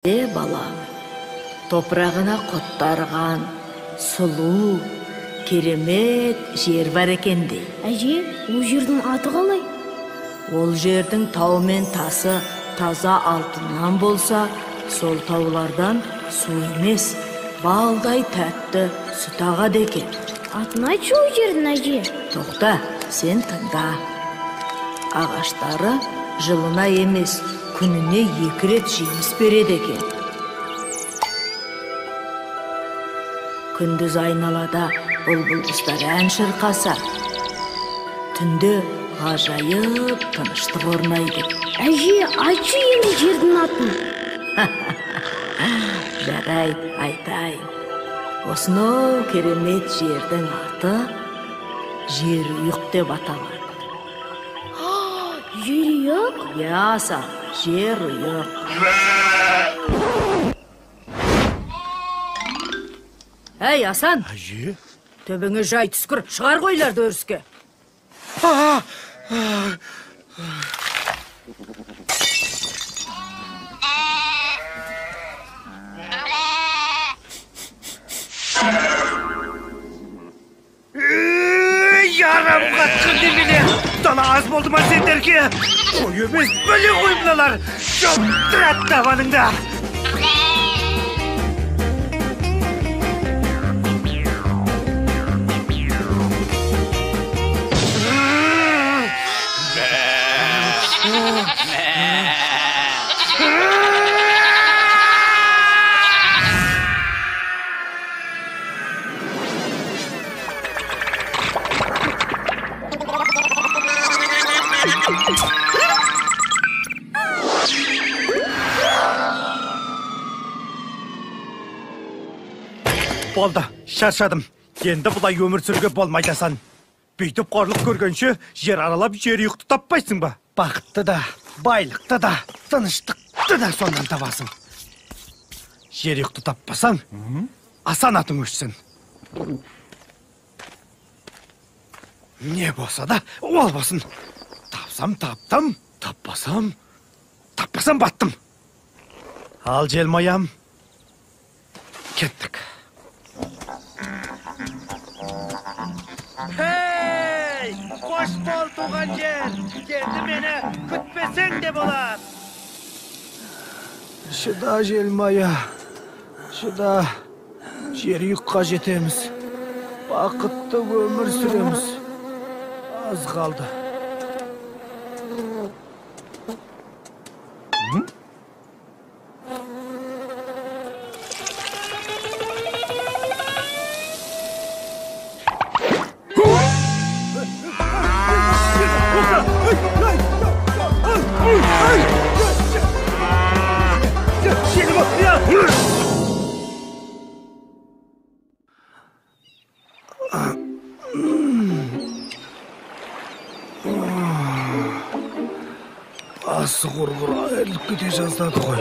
Балам, топырағына құттарған, сұлу, керемет жер бар екенде. Әже, ол жердің аты қалай? Ол жердің тау мен тасы таза алтыннан болса, сол таулардан су емес, балдай тәтті сүт ағады екен. Атын айтшы ол жердің, әже. Тоқта, сен тыңда. Ағаштары жылына емес, күніне 2 рет жеміс береді екен. Күндіз айналада бұлбұл құстар ән шырқаса, түнде ғажайып тыныштық орнайды. Әже, айтшы енді жердің атын. Жарай, айтайын. Осынау керемет жердің аты Жерұйық деп аталады. Жерұйық? Яса, Жерұйық. Әй, Асан! Әже? Төбіңе жай түскір, шығар қойларды өріске. Ярам қатқын демеле! Дала аз болды ма сендерге? Ой емес, бөле қоймыналар! Жоқ, тұрат табаныңда! Болды, шаршадым. Енді бұлай өмір сүрге болмайды Асан. Бүйтіп қорлық көргенше, жер аралап Жерұйықты таппайсың ба? Бақытты да, байлықты да, тыныштықты да сондан табасың. Жерұйықты таппасаң, Асан атың өшсін. Не болса да, ол болсын. Тапсам таптым, таппасам баттым. Ал желмаям, кеттік. Hey! Қош бол туған жер! Енді мені күтпесең де болар. Шыда желмая, шыда. Жерұйыққа жетеміз. Бақытты өмір сүреміз. Az қалды. Асы құрғыр айырылып кете жаздады ғой.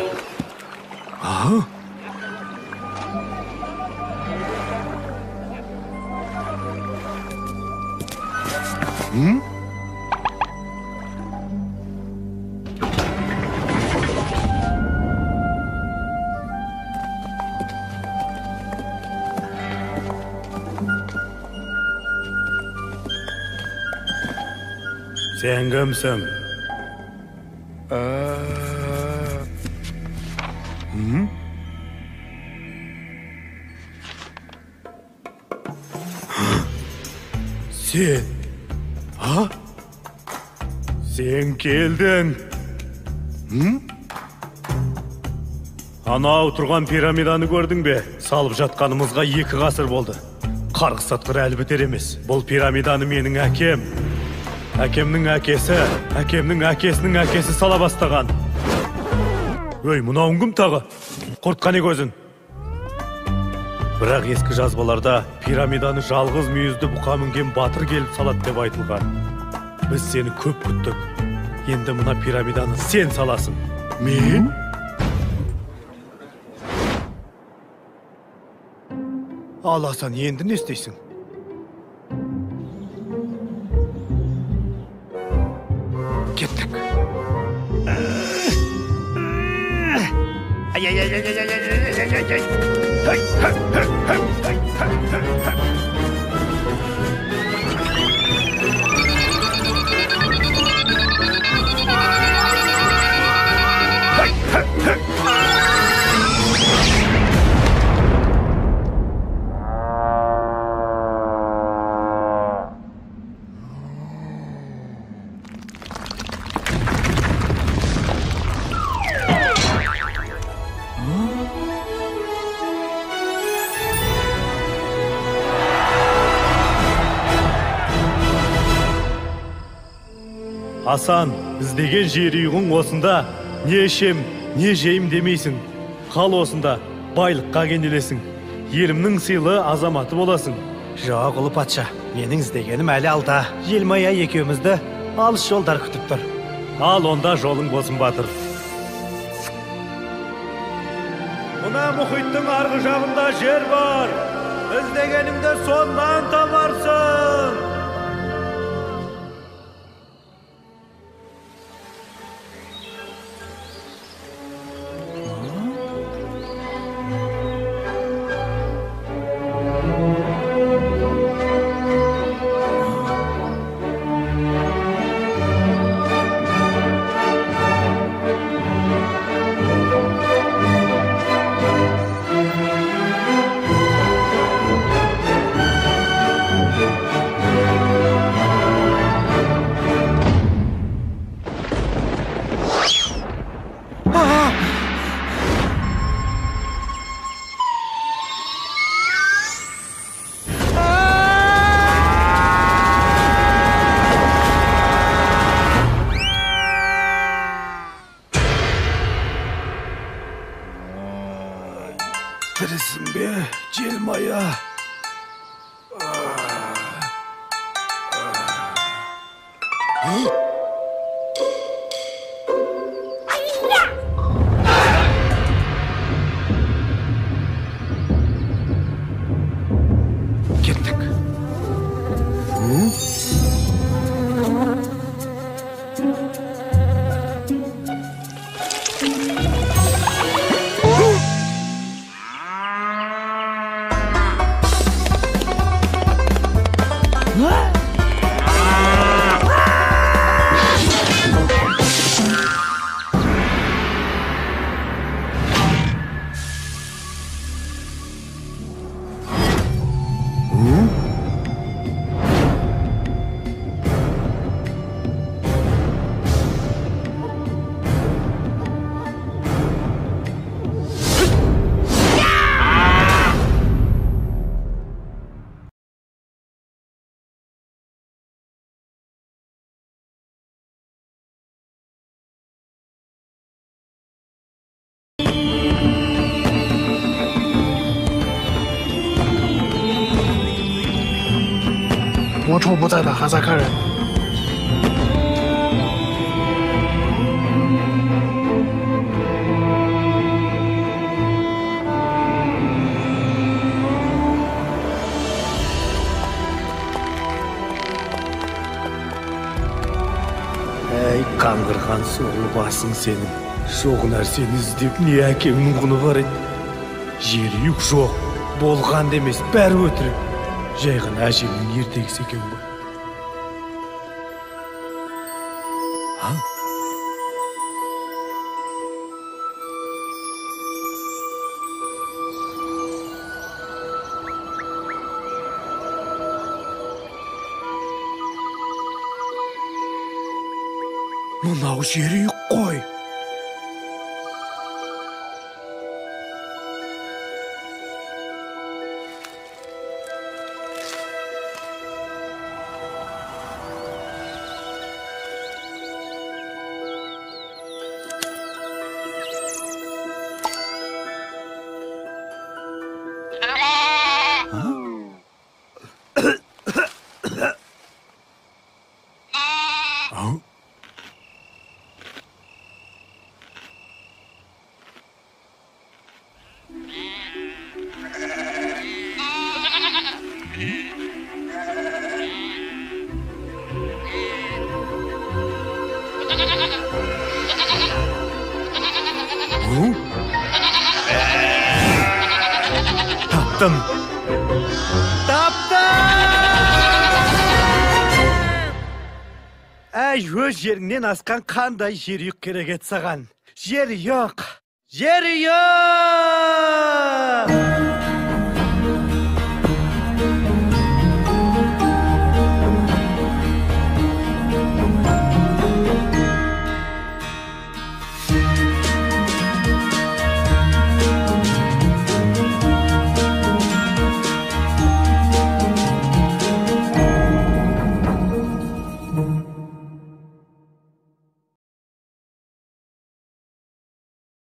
Sen kimsin? Sen? Ha? Sen geldin. Ана отырған пирамиданы көрдің бе? Салып жатқанымызға 2 ғасыр болды. Қарғыс атқыр әлі бітер емес. Бұл пирамиданы менің әкем, әкемнің әкесі, әкемнің әкесінің әкесі сала бастаған. Өй, мұнауың кім тағы? Құртқаны көзін. Бірақ ескі жазбаларда пирамиданы жалғыз мүйізді бұқа мінген батыр келіп салат деп айтылған. Біз сені көп күттік. Енді мұна пирамиданы сен саласың. Мен? Ал Асан, енді не істейсің? Кеттік. Hasan, іздеген жері үйің осында. Не ішем, не жейім демейсің. Қал осында, байлыққа кенелесің. Елімнің сыйлы азаматы боласың. Жоқ, ұлы патша, менің іздегенім әлі алда. Елмая екеумізді алыс жолдар күтіп тұр. Ал онда жолың болсын, батыр. Мына мұхиттың арғы жағында жер бар. Іздегеніңді сондан табарсың. Tirisin be, Celmaya. Gittik.无处不在的哈萨克人。Ey қаңғырған сорлы басың сенің. Жоқ нәрсені іздеп не әкемнің құны бар еді. Жер үйік жоқ, болған демес, бәрі өтірік. Жай ғана әжемнің ертегісі екен ғой. Мынау жер үйік қой. таптым. Әй, өз жеріңнен асқан қандай жер үйік керек ет саған? Жер үйік! Жер үйік!